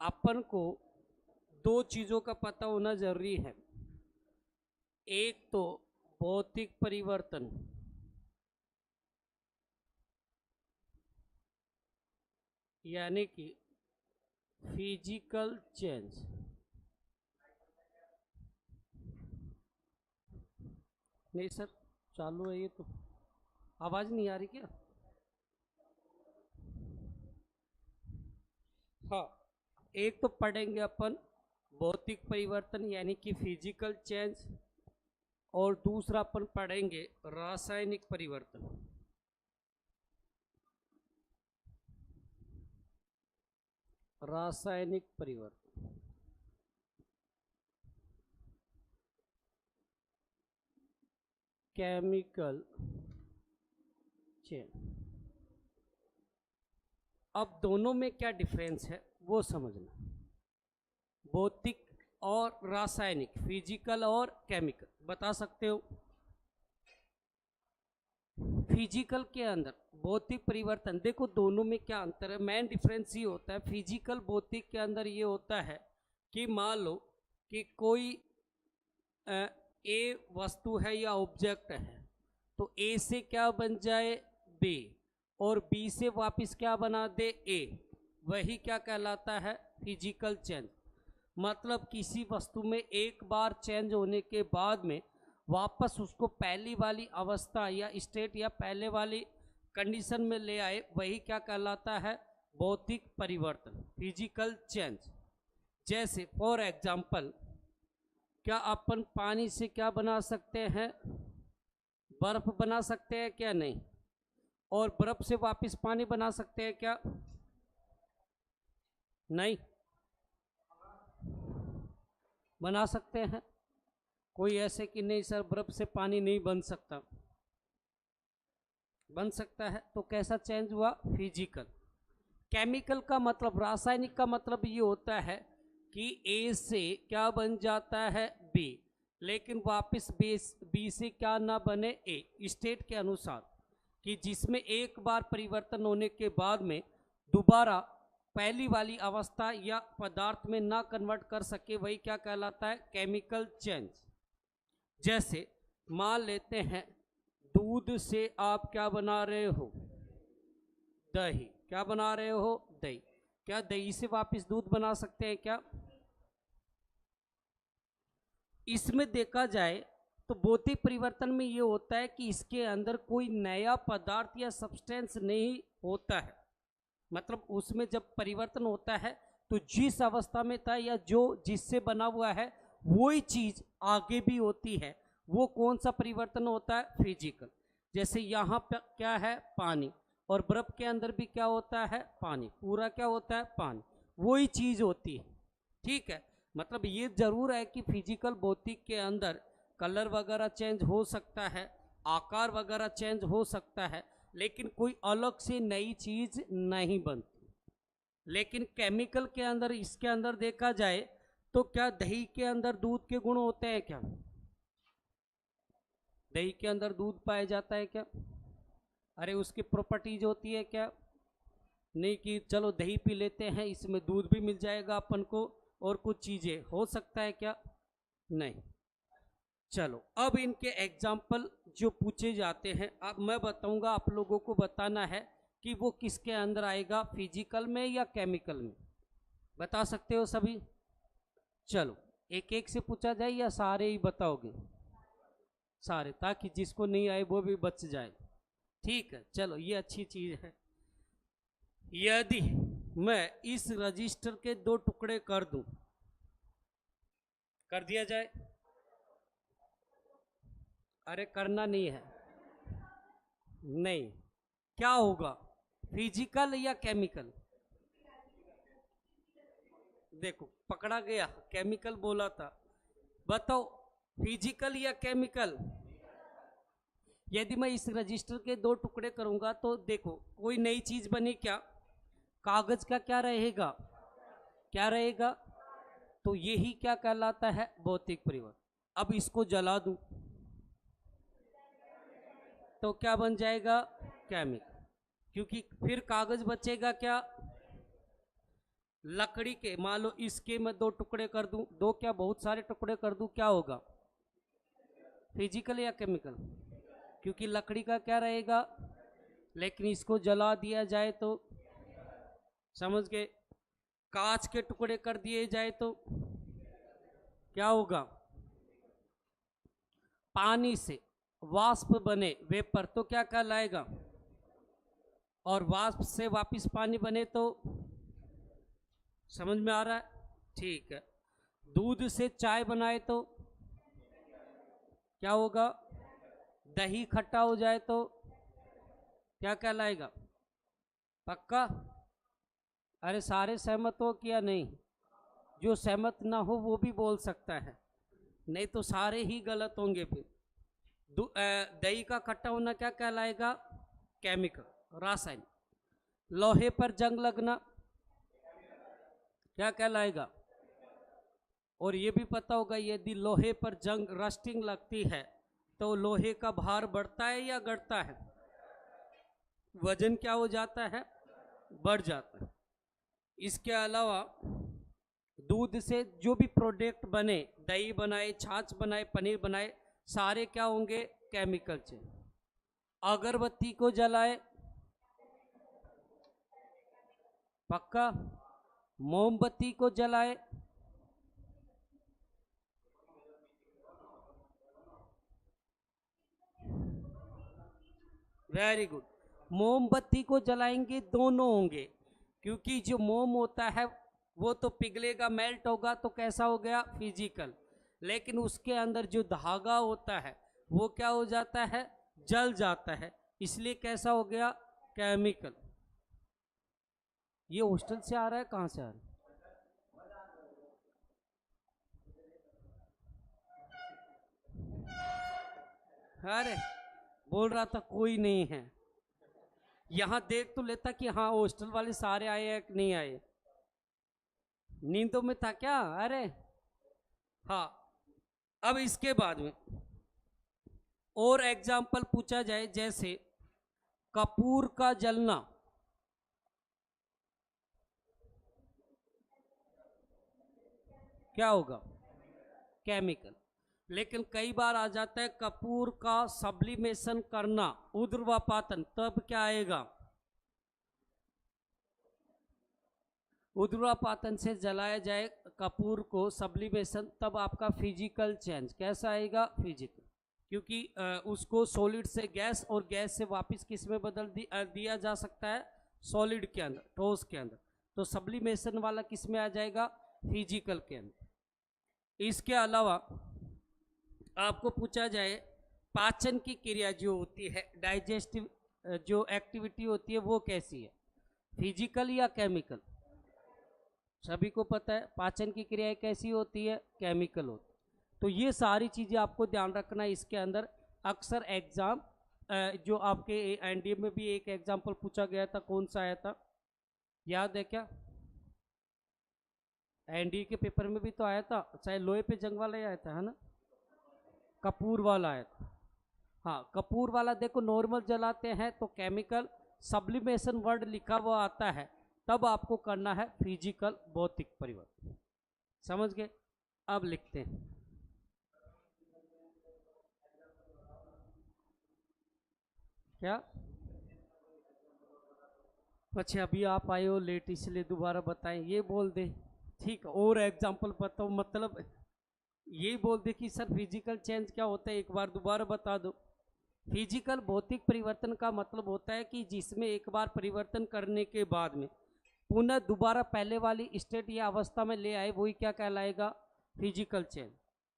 अपन को दो चीजों का पता होना जरूरी है। एक तो भौतिक परिवर्तन, यानी कि फिजिकल चेंज। नहीं सर, चालू है ये तो। आवाज नहीं आ रही क्या? हाँ, एक तो पढ़ेंगे अपन भौतिक परिवर्तन यानी कि फिजिकल चेंज, और दूसरा अपन पढ़ेंगे रासायनिक परिवर्तन। रासायनिक परिवर्तन केमिकल चेंज। अब दोनों में क्या डिफरेंस है वो समझना। भौतिक और रासायनिक, फिजिकल और केमिकल, बता सकते हो? फिजिकल के अंदर भौतिक परिवर्तन, देखो दोनों में क्या अंतर है। मेन डिफरेंस ये होता है, फिजिकल भौतिक के अंदर ये होता है कि मान लो कि कोई ए वस्तु है या ऑब्जेक्ट है, तो ए से क्या बन जाए, बी, और बी से वापस क्या बना दे, ए। वही क्या कहलाता है, फिजिकल चेंज। मतलब किसी वस्तु में एक बार चेंज होने के बाद में वापस उसको पहली वाली अवस्था या स्टेट या पहले वाली कंडीशन में ले आए, वही क्या कहलाता है, भौतिक परिवर्तन, फिजिकल चेंज। जैसे फॉर एग्जाम्पल, क्या अपन पानी से क्या बना सकते हैं, बर्फ बना सकते हैं क्या? नहीं। और बर्फ से वापस पानी बना सकते हैं क्या? नहीं। बना सकते हैं? कोई ऐसे कि नहीं सर बर्फ से पानी नहीं बन सकता? बन सकता है। तो कैसा चेंज हुआ, फिजिकल। केमिकल का मतलब, रासायनिक का मतलब ये होता है कि ए से क्या बन जाता है, बी, लेकिन वापस बी से क्या ना बने, ए, स्टेट के अनुसार, कि जिसमें एक बार परिवर्तन होने के बाद में दोबारा पहली वाली अवस्था या पदार्थ में ना कन्वर्ट कर सके, वही क्या कहलाता है, केमिकल चेंज। जैसे मान लेते हैं दूध से आप क्या बना रहे हो, दही। क्या बना रहे हो, दही। क्या दही से वापस दूध बना सकते हैं क्या? इसमें देखा जाए तो भौतिक परिवर्तन में ये होता है कि इसके अंदर कोई नया पदार्थ या सब्सटेंस नहीं होता है। मतलब उसमें जब परिवर्तन होता है तो जिस अवस्था में था या जो जिससे बना हुआ है वही चीज आगे भी होती है। वो कौन सा परिवर्तन होता है, फिजिकल। जैसे यहाँ पे क्या है, पानी, और बर्फ के अंदर भी क्या होता है, पानी, पूरा क्या होता है, पानी, वही चीज होती है। ठीक है। मतलब ये जरूर है कि फिजिकल भौतिक के अंदर कलर वगैरह चेंज हो सकता है, आकार वगैरह चेंज हो सकता है, लेकिन कोई अलग से नई चीज नहीं बनती। लेकिन केमिकल के अंदर, इसके अंदर देखा जाए तो क्या दही के अंदर दूध के गुण होते हैं क्या? दही के अंदर दूध पाया जाता है क्या? अरे उसकी प्रॉपर्टीज होती है क्या? नहीं कि चलो दही पी लेते हैं, इसमें दूध भी मिल जाएगा अपन को, और कुछ चीजें हो सकता है क्या? नहीं। चलो अब इनके एग्जाम्पल जो पूछे जाते हैं, अब मैं बताऊंगा, आप लोगों को बताना है कि वो किसके अंदर आएगा, फिजिकल में या केमिकल में। बता सकते हो सभी? चलो एक एक से पूछा जाए या सारे ही बताओगे? सारे, ताकि जिसको नहीं आए वो भी बच जाए। ठीक है, चलो ये अच्छी चीज है। यदि मैं इस रजिस्टर के दो टुकड़े कर दूं, कर दिया जाए? अरे करना नहीं है। नहीं। क्या होगा, फिजिकल या केमिकल? देखो पकड़ा गया, केमिकल बोला था। बताओ, फिजिकल या केमिकल? यदि मैं इस रजिस्टर के दो टुकड़े करूंगा तो देखो कोई नई चीज बनी क्या? कागज का क्या रहेगा, क्या रहेगा? तो यही क्या कहलाता है, भौतिक परिवर्तन। अब इसको जला दूं तो क्या बन जाएगा, केमिकल। क्योंकि फिर कागज बचेगा क्या? लकड़ी के मान लो इसके मैं दो टुकड़े कर दूं, दो क्या बहुत सारे टुकड़े कर दूं, क्या होगा? फिजिकल या केमिकल? क्योंकि लकड़ी का क्या रहेगा, लेकिन इसको जला दिया जाए तो, समझ गए? कांच के टुकड़े कर दिए जाए तो क्या होगा? पानी से वाष्प बने वेपर तो क्या कहलाएगा? और वाष्प से वापस पानी बने तो, समझ में आ रहा है? ठीक है। दूध से चाय बनाए तो क्या होगा? दही खट्टा हो जाए तो क्या कहलाएगा? पक्का? अरे सारे सहमत हो क्या? नहीं, जो सहमत ना हो वो भी बोल सकता है, नहीं तो सारे ही गलत होंगे फिर। दही का खट्टा होना क्या कहलाएगा? केमिकल, रासायनिक। लोहे पर जंग लगना क्या कहलाएगा? और ये भी पता होगा यदि लोहे पर जंग रस्टिंग लगती है तो लोहे का भार बढ़ता है या घटता है? वजन क्या हो जाता है? बढ़ जाता है। इसके अलावा दूध से जो भी प्रोडक्ट बने, दही बनाए, छाछ बनाए, पनीर बनाए, सारे क्या होंगे? केमिकल से। अगरबत्ती को जलाए, पक्का? मोमबत्ती को जलाए, वेरी गुड। मोमबत्ती को जलाएंगे दोनों होंगे, क्योंकि जो मोम होता है वो तो पिघलेगा, मेल्ट होगा, तो कैसा हो गया? फिजिकल। लेकिन उसके अंदर जो धागा होता है वो क्या हो जाता है? जल जाता है, इसलिए कैसा हो गया? केमिकल। ये हॉस्टल से आ रहा है, कहाँ से आ रहा है? अरे बोल रहा था कोई नहीं है यहाँ, देख तो लेता कि हाँ हॉस्टल वाले सारे आए हैं कि नहीं आए। नींदों में था क्या? अरे हाँ। अब इसके बाद में और एग्जाम्पल पूछा जाए, जैसे कपूर का जलना क्या होगा? केमिकल। लेकिन कई बार आ जाता है कपूर का सब्लिमेशन करना, ऊर्ध्वापातन, तब क्या आएगा? ऊर्ध्वापातन से जलाया जाए कपूर को, सब्लिमेशन, तब आपका फिजिकल चेंज कैसा आएगा? फिजिकल। क्योंकि उसको सॉलिड से गैस और गैस से वापस किस में बदल दिया जा सकता है? सॉलिड के अंदर, ठोस के अंदर। तो सब्लिमेशन वाला किस में आ जाएगा? फिजिकल के अंदर। इसके अलावा आपको पूछा जाए पाचन की क्रिया जो होती है, डाइजेस्टिव जो एक्टिविटी होती है वो कैसी है? फिजिकल या केमिकल? सभी को पता है पाचन की क्रिया कैसी होती है? केमिकल होती है। तो ये सारी चीज़ें आपको ध्यान रखना है इसके अंदर। अक्सर एग्जाम जो आपके एनडीए में भी एक एग्जाम्पल पूछा गया था, कौन सा आया था, याद है क्या? एनडीए के पेपर में भी तो आया था, चाहे लोहे पे जंग वाला ही आया था, है ना? कपूर वाला आया था। हाँ, कपूर वाला देखो नॉर्मल जलाते हैं तो केमिकल, सब्लिमेशन वर्ड लिखा हुआ आता है, तब आपको करना है फिजिकल, भौतिक परिवर्तन। समझ गए? अब लिखते हैं। क्या? अच्छा अभी आप आए हो लेट इसलिए दोबारा बताएं, ये बोल दे। ठीक, और एग्जाम्पल बताओ, मतलब ये बोल दे कि सर फिजिकल चेंज क्या होता है, एक बार दोबारा बता दो। फिजिकल भौतिक परिवर्तन का मतलब होता है कि जिसमें एक बार परिवर्तन करने के बाद में पुनः दोबारा पहले वाली स्टेट या अवस्था में ले आए, वही क्या कहलाएगा? Physical change.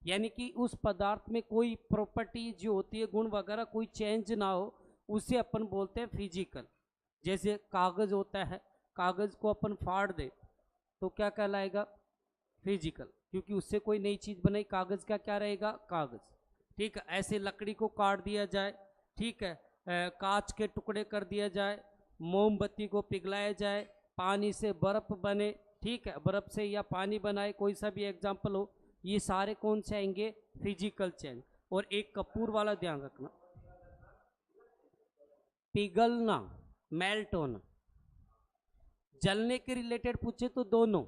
यानी कि उस पदार्थ में कोई प्रॉपर्टी जो होती है, गुण वगैरह कोई चेंज ना हो, उसे अपन बोलते हैं फिजिकल। जैसे कागज होता है, कागज को अपन फाड़ दे तो क्या कहलाएगा? फिजिकल, क्योंकि उससे कोई नई चीज बनाई, कागज का क्या रहेगा? कागज। ठीक है, ऐसे लकड़ी को काट दिया जाए, ठीक है, कांच के टुकड़े कर दिया जाए, मोमबत्ती को पिघलाया जाए, पानी से बर्फ बने, ठीक है, बर्फ से या पानी बनाए, कोई सा भी एग्जाम्पल हो, ये सारे कौन से आएंगे? Physical change. और एक कपूर वाला ध्यान रखना, पिघलना, मेल्ट होना। जलने के रिलेटेड पूछे तो दोनों,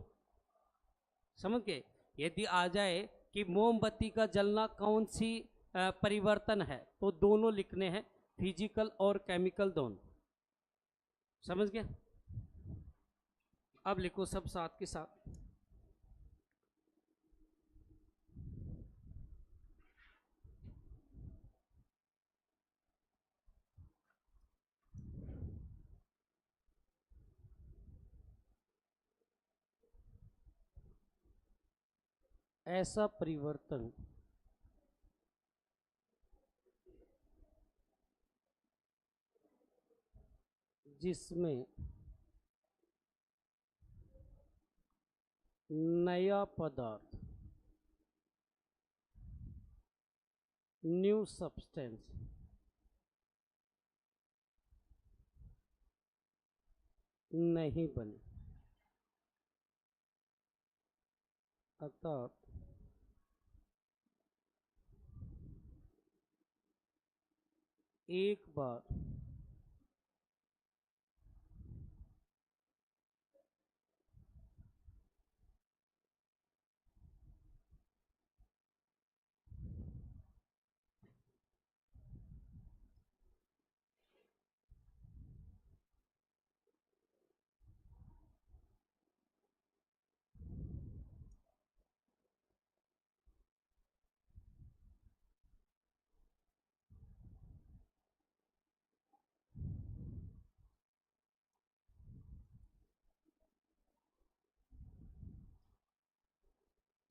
समझ गए। यदि आ जाए कि मोमबत्ती का जलना कौन सी परिवर्तन है, तो दोनों लिखने हैं, फिजिकल और केमिकल दोनों, समझ गए। अब लिखो सब साथ के साथ। ऐसा परिवर्तन जिसमें नया पदार्थ, न्यू सब्सटेंस, नहीं बने, अर्थात एक बार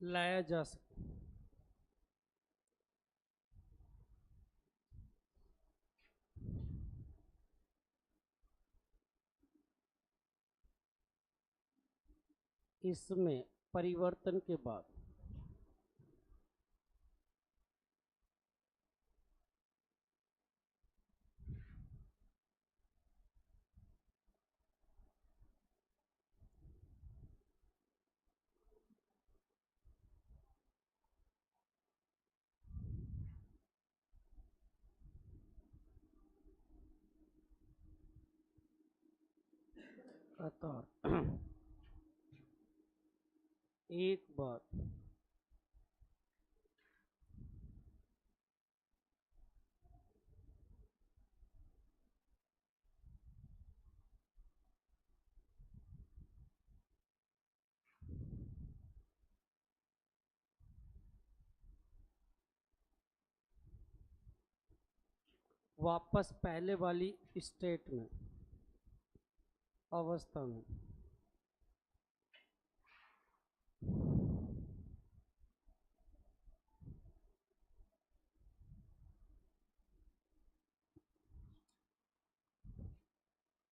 लाया जा सके। इसमें परिवर्तन के बाद अर्थात एक बार वापस पहले वाली स्टेट में, अवस्था में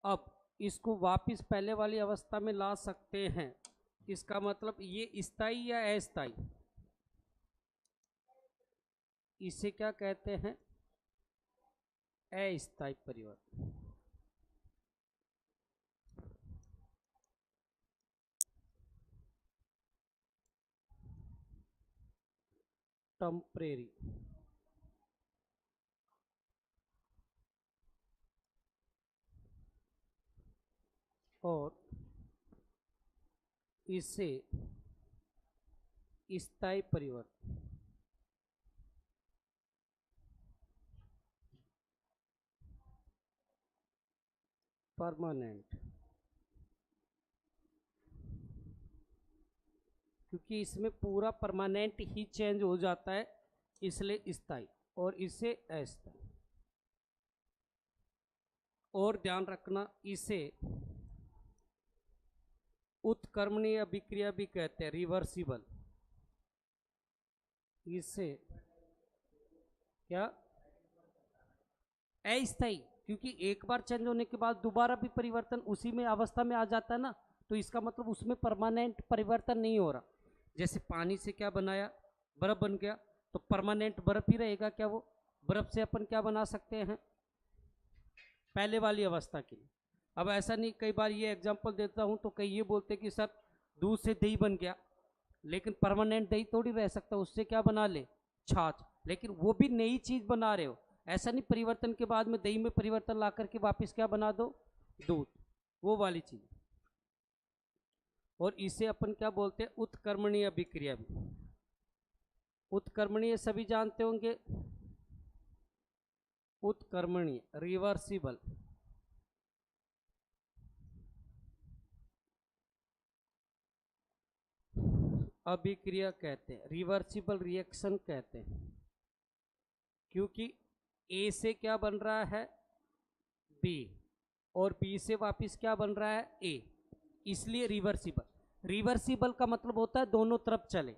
अब इसको वापस पहले वाली अवस्था में ला सकते हैं। इसका मतलब ये स्थायी या अस्थायी, इसे क्या कहते हैं, अस्थायी परिवर्तन। टेम्परेरी, और इसे स्थायी परिवर्तन, परमानेंट, क्योंकि इसमें पूरा परमानेंट ही चेंज हो जाता है, इसलिए स्थायी, और इसे अस्थायी। और ध्यान रखना, इसे उत्क्रमणीय अभिक्रिया भी कहते हैं, रिवर्सिबल। इसे क्या, अस्थायी, क्योंकि एक बार चेंज होने के बाद दोबारा भी परिवर्तन उसी में अवस्था में आ जाता है ना, तो इसका मतलब उसमें परमानेंट परिवर्तन नहीं हो रहा। जैसे पानी से क्या बनाया, बर्फ बन गया, तो परमानेंट बर्फ ही रहेगा क्या वो? बर्फ से अपन क्या बना सकते हैं, पहले वाली अवस्था के लिए। अब ऐसा नहीं, कई बार ये एग्जांपल देता हूं तो कई ये बोलते कि सर दूध से दही बन गया, लेकिन परमानेंट दही थोड़ी रह सकता, उससे क्या बना ले, छाछ, लेकिन वो भी नई चीज बना रहे हो। ऐसा नहीं परिवर्तन के बाद में दही में परिवर्तन ला करके वापस क्या बना दो, दूध, वो वाली चीज। और इसे अपन क्या बोलते हैं, उत्कर्मणीय अभिक्रिया भी। उत्कर्मणीय सभी जानते होंगे, उत्कर्मणीय रिवर्सिबल अभिक्रिया कहते हैं, रिवर्सिबल रिएक्शन कहते हैं, क्योंकि ए से क्या बन रहा है, बी, और बी से वापस क्या बन रहा है, ए, इसलिए रिवर्सिबल। रिवर्सिबल का मतलब होता है दोनों तरफ चले,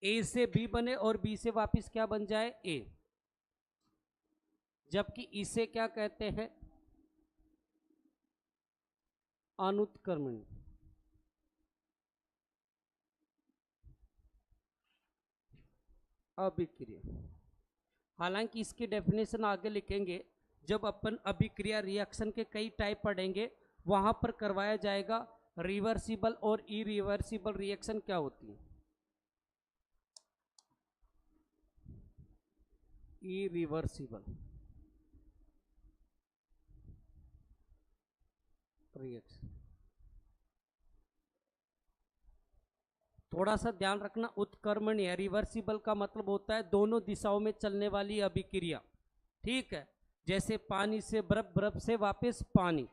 ए से बी बने और बी से वापस क्या बन जाए, ए। जबकि इसे क्या कहते हैं, अनुत्क्रमणीय अभिक्रिया। हालांकि इसकी डेफिनेशन आगे लिखेंगे, जब अपन अभिक्रिया रिएक्शन के कई टाइप पढ़ेंगे वहां पर करवाया जाएगा रिवर्सिबल और इरिवर्सिबल रिएक्शन क्या होती है। इरिवर्सिबल रिएक्शन थोड़ा सा ध्यान रखना, उत्कर्मणीय रिवर्सिबल का मतलब होता है दोनों दिशाओं में चलने वाली अभिक्रिया, ठीक है, जैसे पानी से बर्फ, बर्फ से वापस पानी।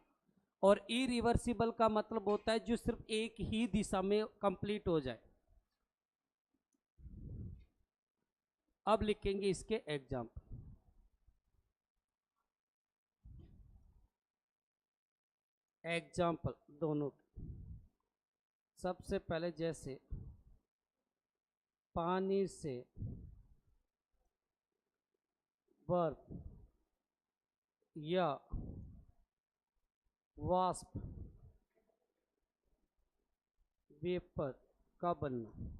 और इरिवर्सिबल का मतलब होता है जो सिर्फ एक ही दिशा में कंप्लीट हो जाए। अब लिखेंगे इसके एग्जाम्पल। एग्जाम्पल दोनों, सबसे पहले जैसे पानी से बर्फ या वाष्प वेपर का बनना।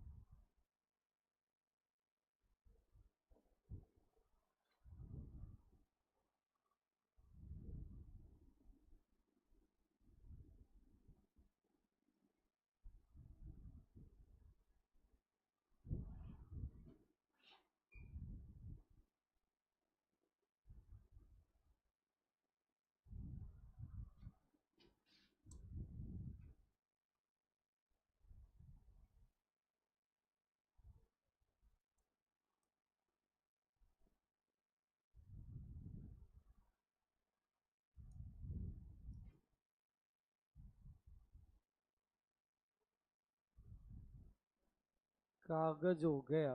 कागज हो गया,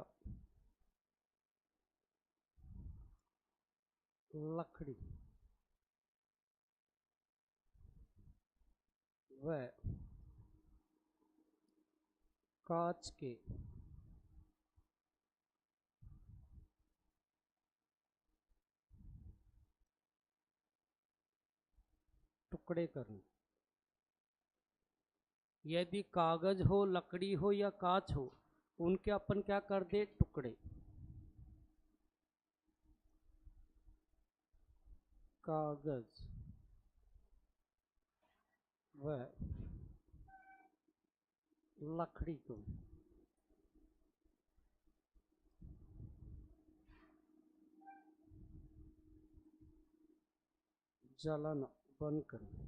लकड़ी व कांच के टुकड़े करना। यदि कागज हो, लकड़ी हो या कांच हो, उनके अपन क्या कर दे, टुकड़े। कागज व लकड़ी को जलाना बंद करना।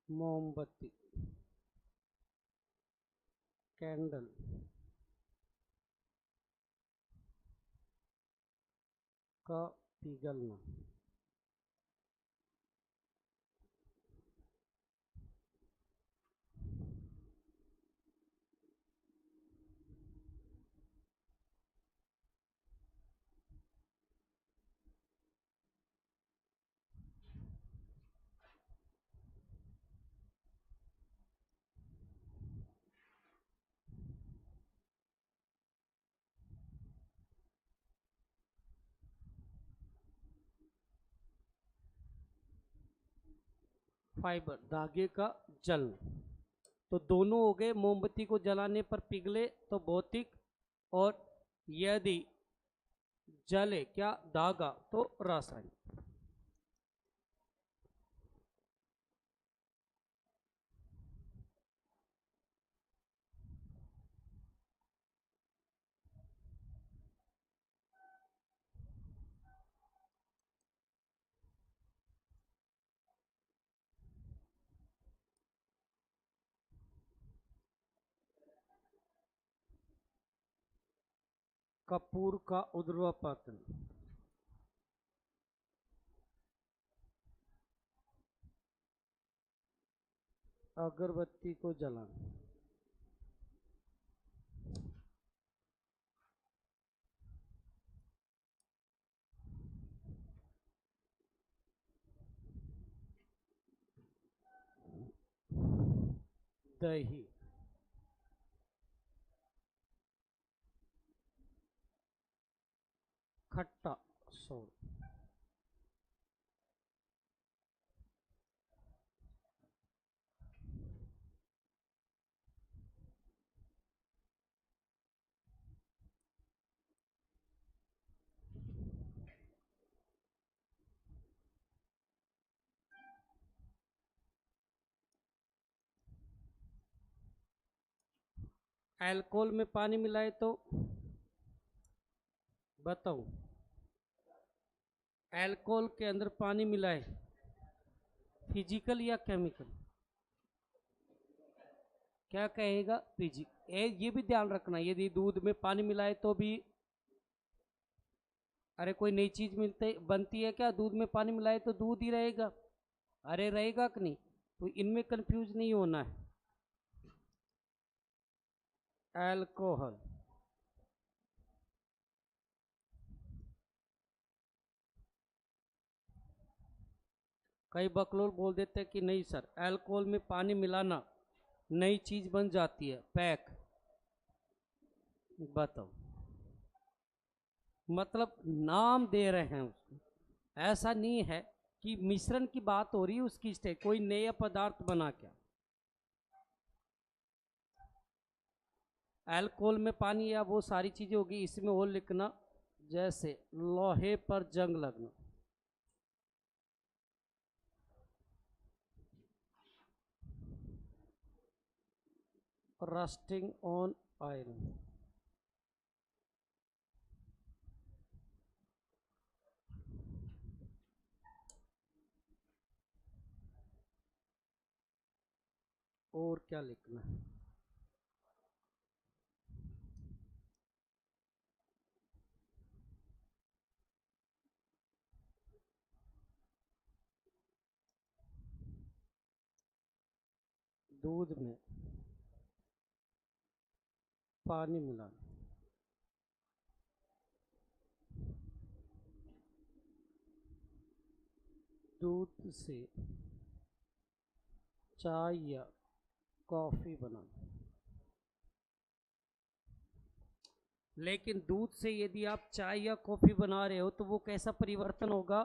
मोमबत्ती, कैंडल का पिघलना। फाइबर, धागे का जलना। तो दोनों हो गए, मोमबत्ती को जलाने पर पिघले तो भौतिक, और यदि जले क्या, धागा, तो रासायनिक। कपूर का ऊर्ध्वपतन, अगरबत्ती को जलाना, दही, खट्टा सोड, अल्कोहल में पानी मिलाए तो बताओ, अल्कोहल के अंदर पानी मिलाए, फिजिकल या केमिकल? क्या कहेगा? फिजिकल। ये भी ध्यान रखना, यदि दूध में पानी मिलाए तो भी, अरे कोई नई चीज मिलते बनती है क्या? दूध में पानी मिलाए तो दूध ही रहेगा, अरे रहेगा कि नहीं? तो इनमें कंफ्यूज नहीं होना है। अल्कोहल, कई बकलोल बोल देते हैं कि नहीं सर, अल्कोहल में पानी मिलाना नई चीज बन जाती है, पैक। बताओ, मतलब नाम दे रहे हैं उसको, ऐसा नहीं है कि मिश्रण की बात हो रही है उसकी स्टेज, कोई नया पदार्थ बना क्या। अल्कोहल में पानी या वो सारी चीजें होगी, इसमें वो लिखना, जैसे लोहे पर जंग लगना, रस्टिंग ऑन आयरन, और क्या लिखना है? दूध में पानी मिलाना, दूध से चाय या कॉफी बनाना। लेकिन दूध से यदि आप चाय या कॉफी बना रहे हो तो वो कैसा परिवर्तन होगा?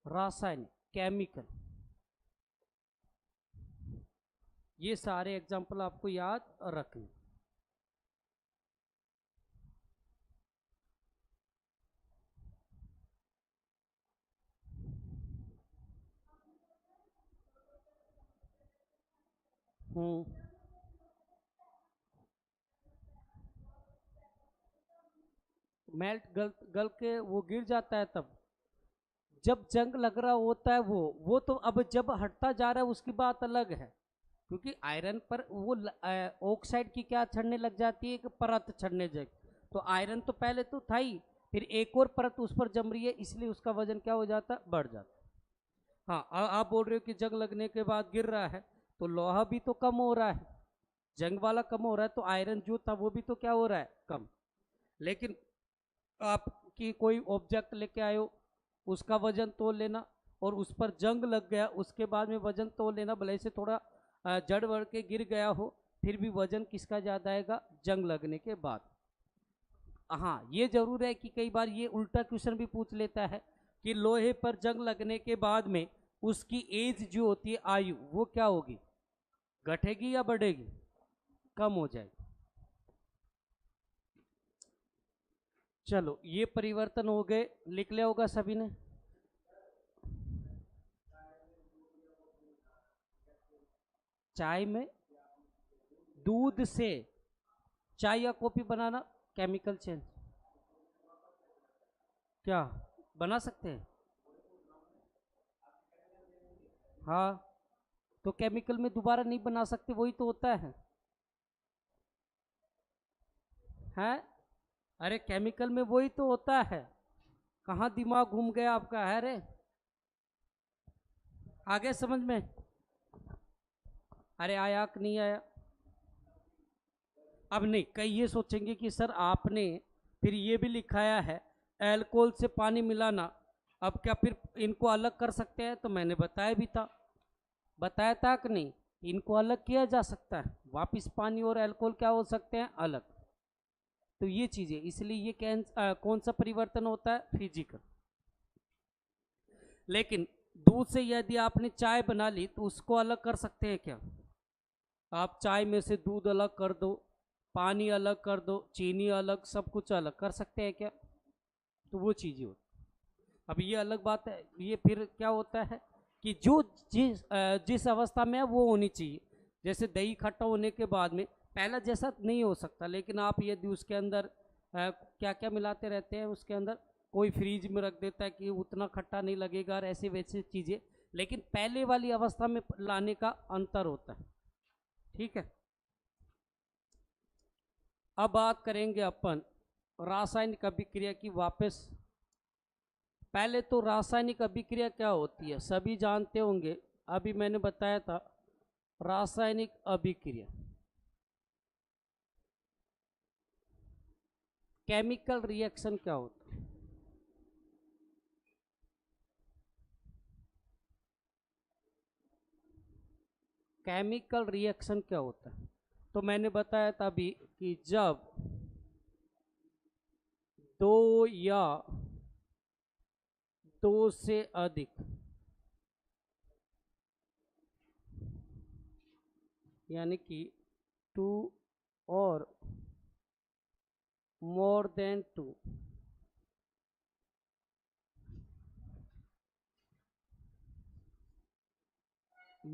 रासायनिक, केमिकल। ये सारे एग्जाम्पल आपको याद रखने। मेल्ट गल गल के वो गिर जाता है तब, जब जंग लग रहा होता है वो तो अब जब हटता जा रहा है उसकी बात अलग है, क्योंकि आयरन पर वो ऑक्साइड की क्या चढ़ने लग जाती है कि परत चढ़ने जाए, तो आयरन तो पहले तो था ही, फिर एक और परत उस पर जम रही है, इसलिए उसका वजन क्या हो जाता है? बढ़ जाता है। हाँ, आप बोल रहे हो कि जंग लगने के बाद गिर रहा है, तो लोहा भी तो कम हो रहा है, जंग वाला कम हो रहा है, तो आयरन जो था वो भी तो क्या हो रहा है? कम। लेकिन आपकी कोई ऑब्जेक्ट लेके आए हो, उसका वजन तोल लेना, और उस पर जंग लग गया, उसके बाद में वजन तोल लेना, भले से थोड़ा जड़ बढ़ के गिर गया हो, फिर भी वजन किसका ज्यादा आएगा? जंग लगने के बाद। हाँ, ये जरूर है कि कई बार ये उल्टा क्वेश्चन भी पूछ लेता है कि लोहे पर जंग लगने के बाद में उसकी एज जो होती है, आयु, वो क्या होगी? घटेगी या बढ़ेगी? कम हो जाएगी। चलो, ये परिवर्तन हो गए, लिख लिया होगा सभी ने। चाय में दूध से चाय या कॉफी बनाना, केमिकल चेंज, क्या बना सकते हैं? हाँ, तो केमिकल में दोबारा नहीं बना सकते, वही तो होता है। अरे केमिकल में वही तो होता है। कहाँ दिमाग घूम गया आपका? है रे, आगे समझ में? अरे आया कि नहीं आया? अब नहीं, कई ये सोचेंगे कि सर आपने फिर ये भी लिखाया है अल्कोहल से पानी मिलाना, अब क्या फिर इनको अलग कर सकते हैं? तो मैंने बताया भी था, बताया था कि नहीं, इनको अलग किया जा सकता है, वापिस पानी और अल्कोहल क्या हो सकते हैं? अलग। तो ये चीजें, इसलिए ये कौन सा परिवर्तन होता है? फिजिकल। लेकिन दूध से यदि आपने चाय बना ली तो उसको अलग कर सकते हैं क्या? आप चाय में से दूध अलग कर दो, पानी अलग कर दो, चीनी अलग, सब कुछ अलग कर सकते हैं क्या? तो वो चीज़ें होती। अब ये अलग बात है, ये फिर क्या होता है कि जो जिस अवस्था में है वो होनी चाहिए। जैसे दही खट्टा होने के बाद में पहला जैसा नहीं हो सकता, लेकिन आप यदि उसके अंदर क्या क्या मिलाते रहते हैं उसके अंदर, कोई फ्रीज में रख देता है कि उतना खट्टा नहीं लगेगा और ऐसे वैसे चीज़ें, लेकिन पहले वाली अवस्था में लाने का अंतर होता है। ठीक है। अब बात करेंगे अपन रासायनिक अभिक्रिया की वापस। पहले तो रासायनिक अभिक्रिया क्या होती है सभी जानते होंगे, अभी मैंने बताया था। रासायनिक अभिक्रिया, केमिकल रिएक्शन क्या होता है? केमिकल रिएक्शन क्या होता है? तो मैंने बताया था अभी कि जब दो या दो से अधिक, यानी कि टू और मोर देन टू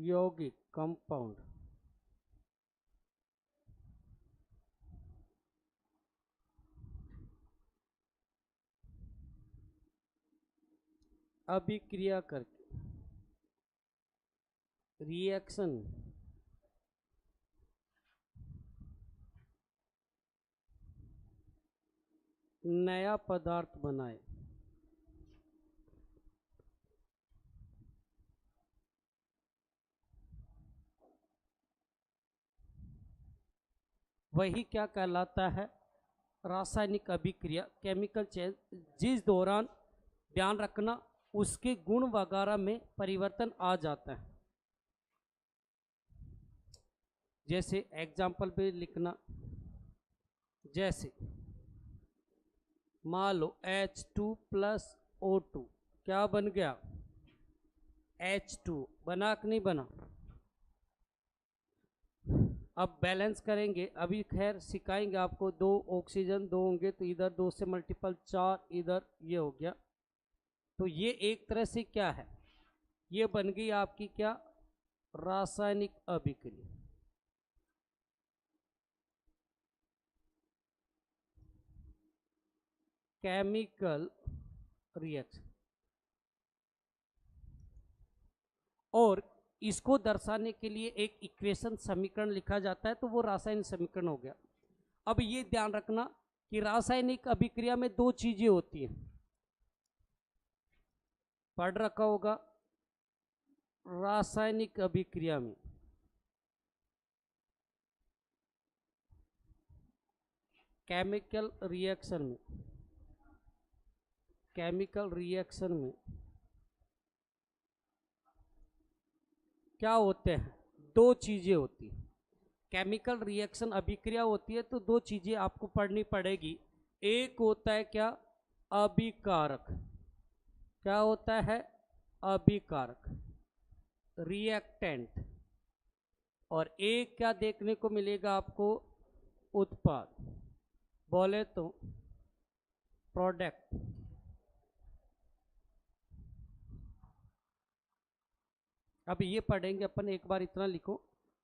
यौगिक कंपाउंड अभिक्रिया करके रिएक्शन नया पदार्थ बनाए, वही क्या कहलाता है? रासायनिक अभिक्रिया, केमिकल चेंज, जिस दौरान ध्यान रखना उसके गुण वगैरह में परिवर्तन आ जाता है। जैसे एग्जाम्पल पे लिखना, जैसे मान लो H2 प्लस O2 क्या बन गया? H2 बना कि नहीं बना? अब बैलेंस करेंगे, अभी खैर सिखाएंगे आपको, दो ऑक्सीजन दो होंगे तो इधर दो से मल्टीपल चार, इधर ये हो गया। तो ये एक तरह से क्या है, ये बन गई आपकी क्या? रासायनिक अभिक्रिया। Chemical reaction. और इसको दर्शाने के लिए एक इक्वेशन समीकरण लिखा जाता है, तो वो रासायनिक समीकरण हो गया। अब ये ध्यान रखना कि रासायनिक अभिक्रिया में दो चीजें होती हैं, पढ़ रखा होगा। रासायनिक अभिक्रिया में केमिकल रिएक्शन में, केमिकल रिएक्शन में क्या होते हैं? दो चीजें होती हैं। केमिकल रिएक्शन अभिक्रिया होती है तो दो चीजें आपको पढ़नी पड़ेगी। एक होता है क्या? अभिकारक। क्या होता है? अभिकारक, रिएक्टेंट। और एक क्या देखने को मिलेगा आपको? उत्पाद, बोले तो प्रोडक्ट। अब ये पढ़ेंगे अपन, एक बार इतना लिखो,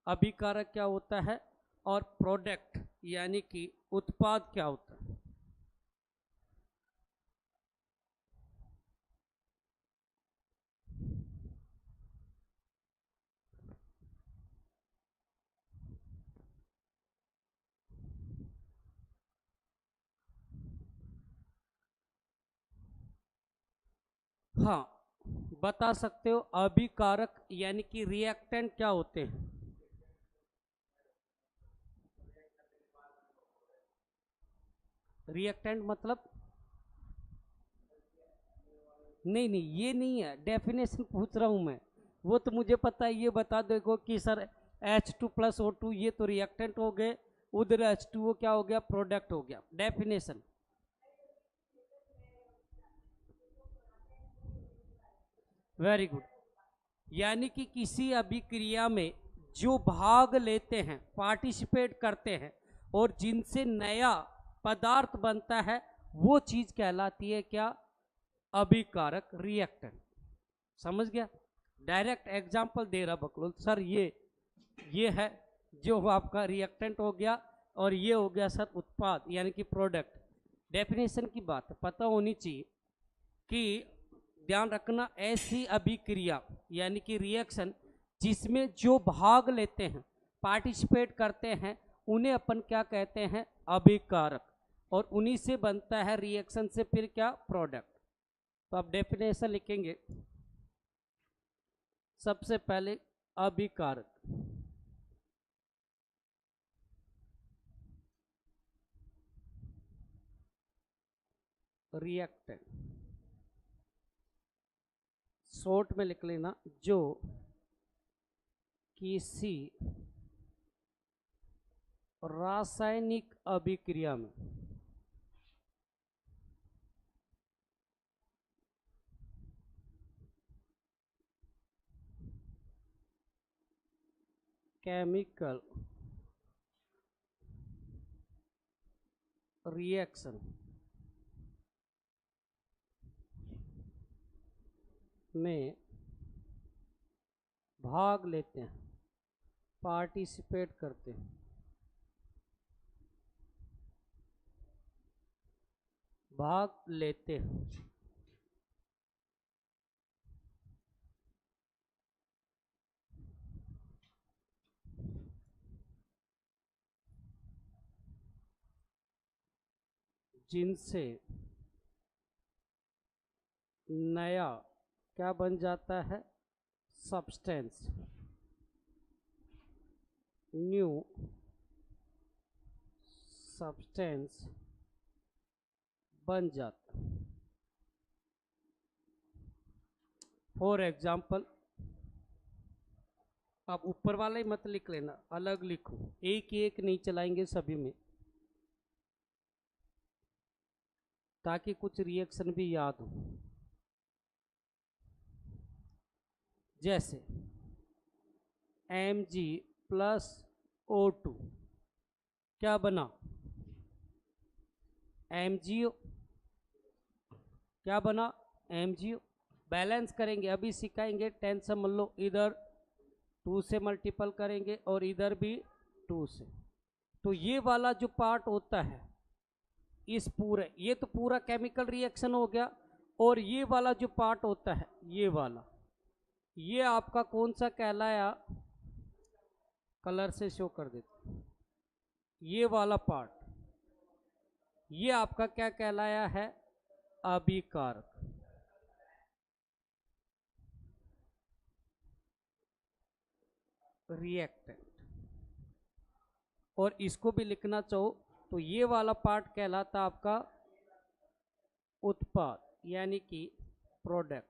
अभिकारक क्या होता है और प्रोडक्ट यानी कि उत्पाद क्या होता है। हाँ, बता सकते हो अभिकारक यानी कि रिएक्टेंट क्या होते हैं? रिएक्टेंट मतलब? नहीं नहीं, ये नहीं है, डेफिनेशन पूछ रहा हूं मैं। वो तो मुझे पता है, ये बता देखो कि सर H2+O2 ये तो रिएक्टेंट हो गए, उधर H2O क्या हो गया, प्रोडक्ट हो गया। डेफिनेशन। Very good. यानी कि किसी अभिक्रिया में जो भाग लेते हैं, पार्टिसिपेट करते हैं, और जिनसे नया पदार्थ बनता है, वो चीज कहलाती है क्या? अभिकारक, रिएक्टेंट। समझ गया? डायरेक्ट एग्जाम्पल दे रहा बकलोल सर, ये है जो आपका रिएक्टेंट हो गया, और ये हो गया सर उत्पाद यानी कि प्रोडक्ट। डेफिनेशन की बात पता होनी चाहिए कि ध्यान रखना, ऐसी अभिक्रिया यानी कि रिएक्शन जिसमें जो भाग लेते हैं, पार्टिसिपेट करते हैं, उन्हें अपन क्या कहते हैं? अभिकारक। और उन्हीं से बनता है रिएक्शन से फिर क्या? प्रोडक्ट। तो आप डेफिनेशन लिखेंगे सबसे पहले, अभिकारक रिएक्टेंट, शॉर्ट में लिख लेना, जो किसी रासायनिक अभिक्रिया में केमिकल रिएक्शन में भाग लेते हैं, पार्टिसिपेट करते हैं, भाग लेते हैं, जिनसे नया क्या बन जाता है? सब्सटेंस, न्यू सब्सटेंस बन जाता। फॉर एग्जाम्पल, आप ऊपर वाला ही मत लिख लेना, अलग लिखो, एक ही एक नहीं चलाएंगे सभी में, ताकि कुछ रिएक्शन भी याद हो। जैसे Mg+O2 क्या बना? MgO। क्या बना? MgO। बैलेंस करेंगे, अभी सिखाएंगे, टेंशन मत लो। इधर 2 से मल्टीपल करेंगे और इधर भी 2 से। तो ये वाला जो पार्ट होता है, इस पूरे, ये तो पूरा केमिकल रिएक्शन हो गया। और ये वाला जो पार्ट होता है, ये वाला, ये आपका कौन सा कहलाया? कलर से शो कर देते, ये वाला पार्ट, ये आपका क्या कहलाया है? अभिकारक। रिएक्टेंट। और इसको भी लिखना चाहो तो ये वाला पार्ट कहलाता आपका उत्पाद यानी कि प्रोडक्ट।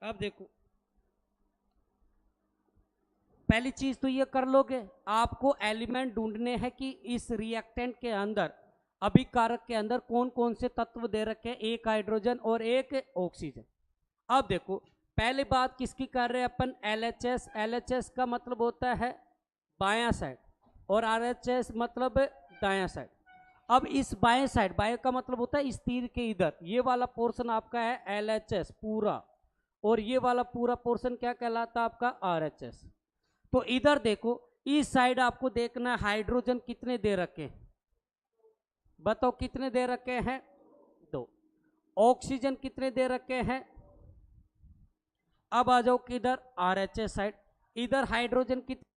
अब देखो, पहली चीज तो ये कर लोगे, आपको एलिमेंट ढूंढने हैं कि इस रिएक्टेंट के अंदर, अभिकारक के अंदर कौन कौन से तत्व दे रखे हैं, एक हाइड्रोजन और एक ऑक्सीजन। अब देखो, पहली बात किसकी कर रहे हैं अपन, LHS। LHS का मतलब होता है बायां साइड और RHS मतलब दायां साइड। अब इस बाएं साइड, बाएं का मतलब होता है इस तीर के इधर, ये वाला पोर्शन आपका है LHS पूरा, और ये वाला पूरा पोर्शन क्या कहलाता है आपका RHS। तो इधर देखो, इस साइड आपको देखना है हाइड्रोजन कितने दे रखे हैं, बताओ कितने दे रखे हैं, 2। ऑक्सीजन कितने दे रखे हैं। अब आ जाओ किधर, RHS साइड, इधर हाइड्रोजन कितने